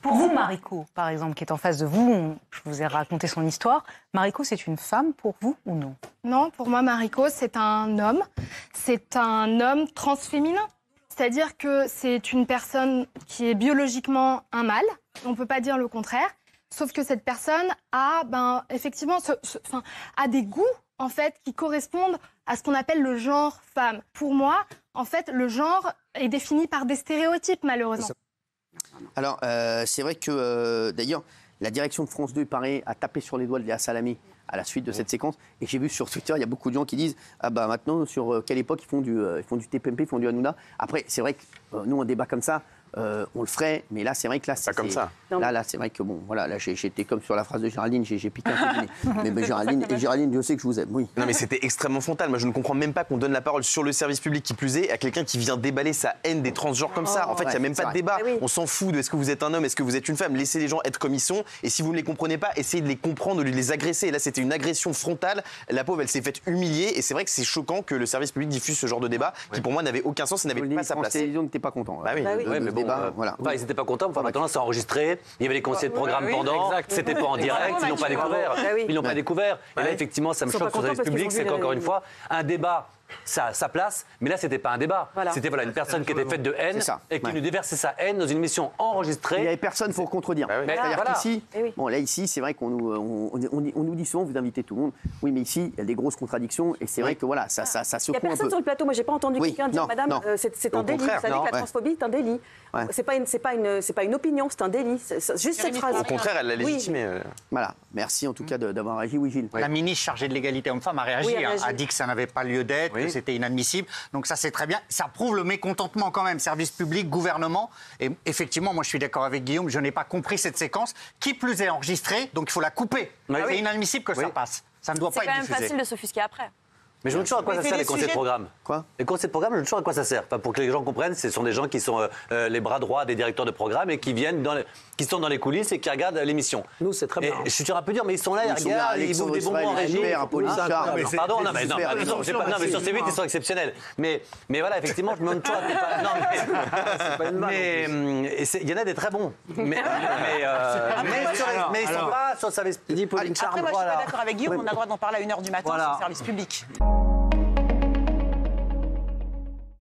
Pour vous, Mariko, par exemple, qui est en face de vous, je vous ai raconté son histoire. Mariko, c'est une femme pour vous ou non? Non, pour moi, Mariko, c'est un homme. C'est un homme transféminin. C'est-à-dire que c'est une personne qui est biologiquement un mâle. On ne peut pas dire le contraire. Sauf que cette personne a, effectivement, a des goûts, en fait, qui correspondent à ce qu'on appelle le genre femme. Pour moi, en fait, le genre est défini par des stéréotypes, malheureusement. Alors, c'est vrai que, d'ailleurs, la direction de France 2, paraît, a tapé sur les doigts de Léa Salamé à la suite de cette séquence. Et j'ai vu sur Twitter, il y a beaucoup de gens qui disent « Ah bah maintenant, sur quelle époque ils font du TPMP, ils font du Hanouna ?» Après, c'est vrai que nous, on débat comme ça, on le ferait, mais là, c'est vrai que là, c'est... Pas comme ça. Là, c'est vrai que, bon, voilà, là, j'étais comme sur la phrase de Géraldine, j'ai piqué un peu du nez. Mais Géraldine, Dieu sait que je vous aime, oui. Non mais c'était extrêmement frontal. Moi je ne comprends même pas qu'on donne la parole sur le service public qui plus est à quelqu'un qui vient déballer sa haine des transgenres comme ça. En fait, il n'y a même pas de débat. On s'en fout de est-ce que vous êtes un homme, est-ce que vous êtes une femme. Laissez les gens être comme ils sont. Et si vous ne les comprenez pas, essayez de les comprendre, de les agresser. Et là, c'était une agression frontale. La pauvre, elle s'est faite humilier. Et c'est vrai que c'est choquant que le service public diffuse ce genre de débat qui pour moi n'avait aucun sens et n'avait pas sa place. La télévision n'était pas content. Bah oui. Mais bon, voilà. enfin, ils n'étaient pas contents. Enfin, maintenant, c'est enregistré. Il y avait les conseillers de programme pendant. C'était pas en direct. Ils n'ont pas découvert. Ils l'ont pas découvert. Et là, effectivement, ça me choque sur le service public. C'est qu'encore une fois, un débat, ça a sa place. Mais là, c'était pas un débat. C'était une personne qui était faite de haine et qui nous déversait sa haine dans une émission enregistrée. Il n'y avait personne pour contredire. C'est-à-dire qu'ici, là, ici, c'est vrai qu'on nous dit souvent, vous invitez tout le monde. Oui, mais ici, il y a des grosses contradictions. Et c'est vrai que voilà, ça secoue un peu. Il n'y a personne sur le plateau. Moi, j'ai pas entendu quelqu'un dire, madame, c'est un délit. Vous savez que la transphobie est un délit. C'est pas une opinion, c'est un délit. Juste cette phrase. Au contraire, elle l'a légitimé. Voilà. Merci en tout cas d'avoir réagi. Oui, Gilles. La ministre chargée de l'égalité homme-femme a réagi, a dit que ça n'avait pas lieu d'être, que c'était inadmissible. Donc ça, c'est très bien. Ça prouve le mécontentement quand même, service public, gouvernement. Et effectivement, moi, je suis d'accord avec Guillaume, je n'ai pas compris cette séquence. Qui plus est enregistrée, donc il faut la couper. C'est inadmissible que ça passe. Ça ne doit pas être diffusé. C'est quand même facile de s'offusquer après. Mais je me demande toujours à quoi ça sert les conseillers de programme. Quoi? Les conseillers de programme, je me demande toujours à quoi ça sert. Enfin, pour que les gens comprennent, ce sont des gens qui sont les bras droits des directeurs de programme et qui viennent qui sont dans les coulisses et qui regardent l'émission. Nous, c'est très bien. Je suis un peu dur, mais ils sont là, ils regardent, ils bouffent des bonbons en régie. Pardon, non, mais sur C8, ils sont exceptionnels. Mais voilà, effectivement, je me demande toujours à quoi. Non, mais il y en a des très bons. Mais ils sont pas sur le service public. Après, moi, je suis pas d'accord avec Guillaume, on a le droit d'en parler à 1h du matin sur le service public.